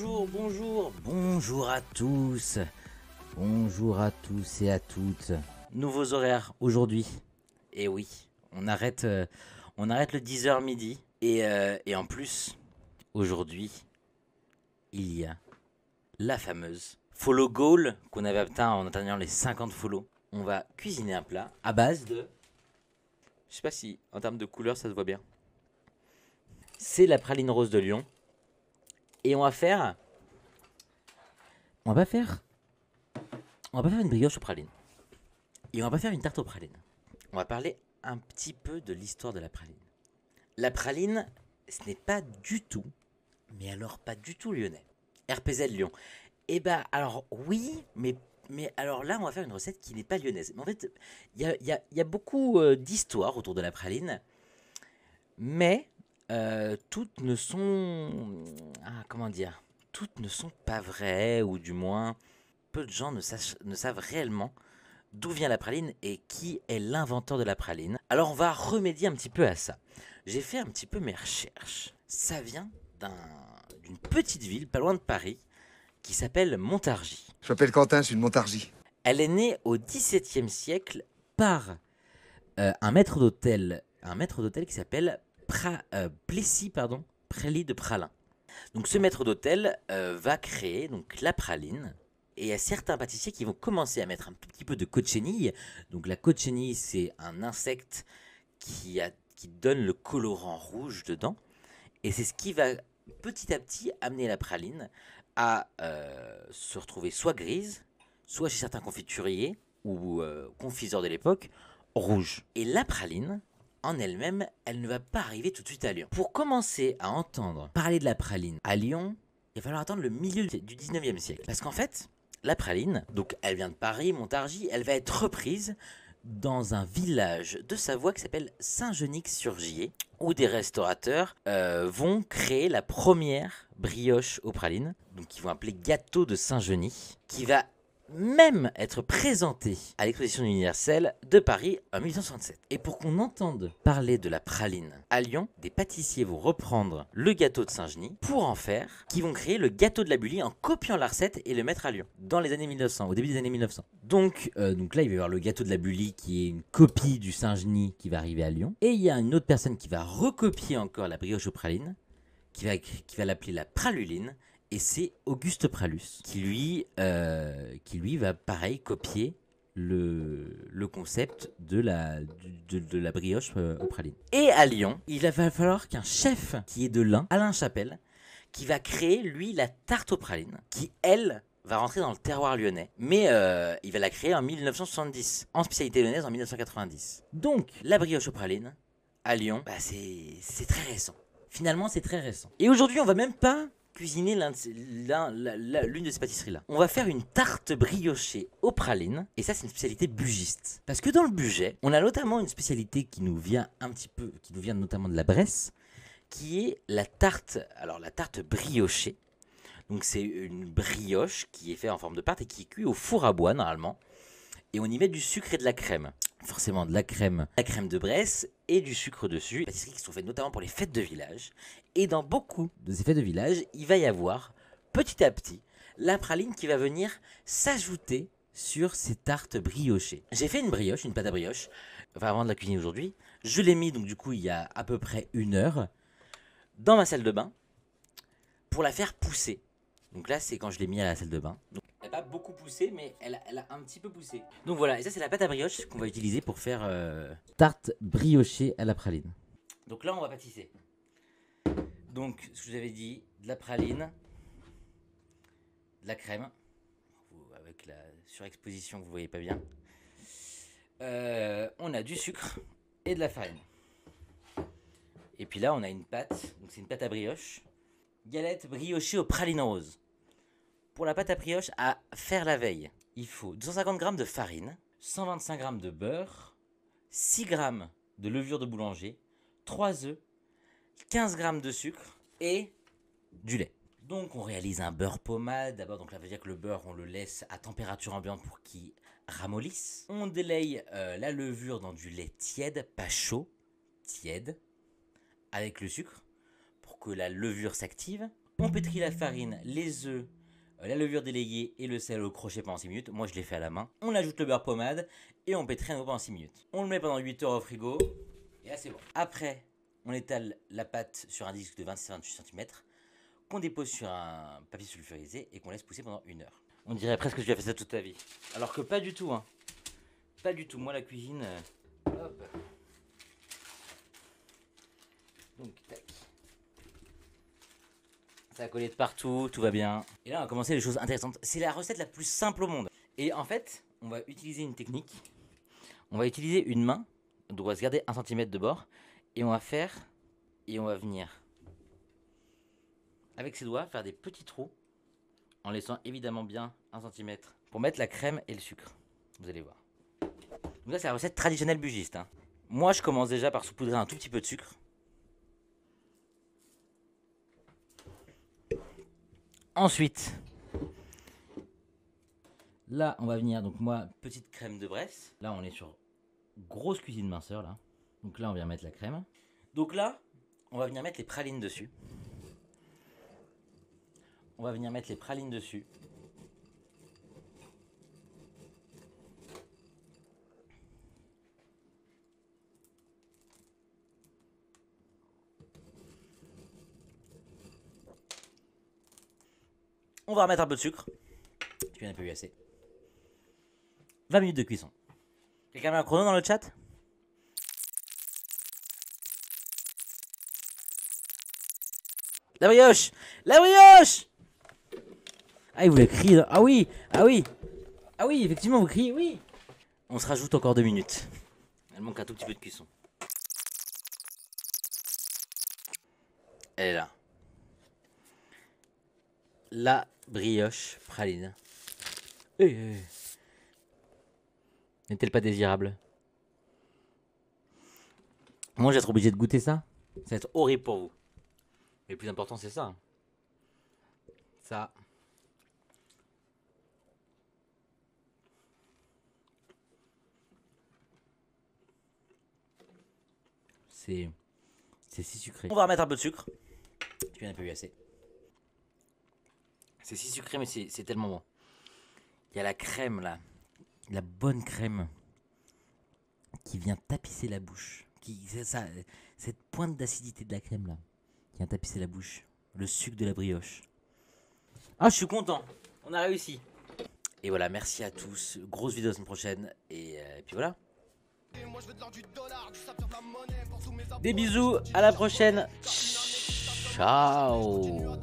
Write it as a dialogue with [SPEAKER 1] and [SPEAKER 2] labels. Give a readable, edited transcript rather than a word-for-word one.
[SPEAKER 1] bonjour à tous. Bonjour à tous et à toutes. Nouveaux horaires aujourd'hui. Et oui, on arrête le 10h midi. Et en plus, aujourd'hui, il y a la fameuse follow goal qu'on avait atteint en atteignant les 50 follow. On va cuisiner un plat à base de... Je sais pas si en termes de couleur ça se voit bien. C'est la praline rose de Lyon. Et on va faire une brioche aux pralines. Et on va pas faire une tarte aux pralines. On va parler un petit peu de l'histoire de la praline. La praline, ce n'est pas du tout, mais alors pas du tout lyonnais. RPZ Lyon. Eh ben, alors oui, mais alors là, on va faire une recette qui n'est pas lyonnaise. Mais en fait, il y a beaucoup d'histoires autour de la praline, mais toutes ne sont... comment dire, toutes ne sont pas vraies, ou du moins, peu de gens ne savent réellement d'où vient la praline et qui est l'inventeur de la praline. Alors on va remédier un petit peu à ça. J'ai fait un petit peu mes recherches. Ça vient d'une petite ville pas loin de Paris qui s'appelle Montargis.
[SPEAKER 2] Je m'appelle Quentin, je suis de Montargis.
[SPEAKER 1] Elle est née au XVIIe siècle par un maître d'hôtel qui s'appelle Plessis, Prélit de Pralin. Donc ce maître d'hôtel va créer donc la praline. Et il y a certains pâtissiers qui vont commencer à mettre un tout petit peu de cochenille. Donc la cochenille, c'est un insecte qui donne le colorant rouge dedans. Et c'est ce qui va petit à petit amener la praline à se retrouver soit grise, soit chez certains confituriers ou confiseurs de l'époque, rouge. Et la praline, en elle-même, elle ne va pas arriver tout de suite à Lyon. Pour commencer à entendre parler de la praline à Lyon, il va falloir attendre le milieu du 19e siècle. Parce qu'en fait, la praline, donc elle vient de Paris, Montargis, elle va être reprise dans un village de Savoie qui s'appelle Saint-Genix-sur-Gier, où des restaurateurs vont créer la première brioche aux pralines, donc qu'ils vont appeler gâteau de Saint-Genis, qui va même être présenté à l'exposition universelle de Paris en 1867. Et pour qu'on entende parler de la praline à Lyon, des pâtissiers vont reprendre le gâteau de Saint-Genis pour en faire, qui vont créer le gâteau de la Bully en copiant la recette et le mettre à Lyon, dans les années 1900, au début des années 1900. Donc là, il va y avoir le gâteau de la Bully qui est une copie du Saint-Genis qui va arriver à Lyon. Et il y a une autre personne qui va recopier encore la brioche aux pralines, qui va l'appeler la praluline. Et c'est Auguste Pralus qui lui va pareil copier le concept de la brioche aux pralines. Et à Lyon, il va falloir qu'un chef qui est de l'Ain, Alain Chapelle, qui va créer lui la tarte aux pralines, qui elle va rentrer dans le terroir lyonnais, mais il va la créer en 1970, en spécialité lyonnaise en 1990. Donc la brioche aux pralines à Lyon, c'est très récent. Finalement, c'est très récent. Et aujourd'hui, on va même pas cuisiner l'une de ces pâtisseries-là. On va faire une tarte briochée aux pralines, et ça c'est une spécialité bugiste. Parce que dans le Bugey, on a notamment une spécialité qui nous vient notamment de la Bresse, qui est la tarte briochée. Donc c'est une brioche qui est faite en forme de pâte et qui est cuite au four à bois normalement, et on y met du sucre et de la crème. Forcément de la crème de Bresse et du sucre dessus. Pâtisseries qui sont faites notamment pour les fêtes de village. Et dans beaucoup de ces fêtes de village, il va y avoir petit à petit la praline qui va venir s'ajouter sur ces tartes briochées. J'ai fait une pâte à brioche, avant de la cuisiner aujourd'hui. Je l'ai mis donc du coup il y a à peu près 1 heure dans ma salle de bain pour la faire pousser. Donc là c'est quand je l'ai mis à la salle de bain. Donc, elle n'a pas beaucoup poussé, mais elle a un petit peu poussé. Donc voilà, et ça c'est la pâte à brioche qu'on va utiliser pour faire tarte briochée à la praline. Donc là on va pâtisser. Donc ce que je vous avais dit, de la praline, de la crème, avec la surexposition que vous voyez pas bien. On a du sucre et de la farine. Et puis là on a une pâte, donc c'est une pâte à brioche. Galette briochée aux pralines roses. Pour la pâte à brioche à faire la veille, il faut 250 g de farine, 125 g de beurre, 6 g de levure de boulanger, 3 œufs, 15 g de sucre et du lait. Donc on réalise un beurre pommade. D'abord, donc là veut dire que le beurre on le laisse à température ambiante pour qu'il ramollisse. On délaye la levure dans du lait tiède, pas chaud, tiède, avec le sucre pour que la levure s'active. On pétrit la farine, les œufs, la levure délayée et le sel au crochet pendant 6 minutes. Moi je l'ai fait à la main. On ajoute le beurre pommade et on pétrit à nouveau pendant 6 minutes. On le met pendant 8 heures au frigo et là c'est bon. Après, on étale la pâte sur un disque de 26-28 cm qu'on dépose sur un papier sulfurisé et qu'on laisse pousser pendant 1 heure. On dirait presque que tu as fait ça toute ta vie. Alors que pas du tout, hein. Pas du tout. Moi la cuisine... hop. Donc tac. Ça a collé de partout, tout va bien. Et là, on va commencer les choses intéressantes. C'est la recette la plus simple au monde. Et en fait, on va utiliser une technique. On va utiliser une main. Donc, on va se garder 1 cm de bord. Et on va faire... Et on va venir... Avec ses doigts, faire des petits trous. En laissant évidemment bien 1 cm. Pour mettre la crème et le sucre. Vous allez voir. Donc là, c'est la recette traditionnelle bugiste. Hein. Moi, je commence déjà par saupoudrer un tout petit peu de sucre. Ensuite, là, on va venir, donc moi, petite crème de Bresse. Là, on est sur grosse cuisine minceur, là. Donc là, on vient mettre la crème. Donc là, on va venir mettre les pralines dessus. On va venir mettre les pralines dessus. On va remettre un peu de sucre. Tu viens un peu eu assez. 20 minutes de cuisson. Quelqu'un met un chrono dans le chat? La brioche! La brioche! Ah, il voulait crier. Ah oui! Ah oui! Ah oui, effectivement, vous criez, oui! On se rajoute encore 2 minutes. Elle manque un tout petit peu de cuisson. Elle est là. La brioche praline. N'est-elle pas désirable? Moi, j'ai être obligé de goûter ça. Ça va être horrible pour vous. Mais le plus important, c'est ça. Ça. C'est si sucré. On va remettre un peu de sucre. Tu viens un peu eu assez. C'est si sucré, mais c'est tellement bon. Il y a la crème là. La bonne crème. Qui vient tapisser la bouche. Cette pointe d'acidité de la crème là. Qui vient tapisser la bouche. Le sucre de la brioche. Ah, je suis content. On a réussi. Et voilà, merci à tous. Grosse vidéo la semaine prochaine. Et puis voilà. Des bisous. À la prochaine. Ciao.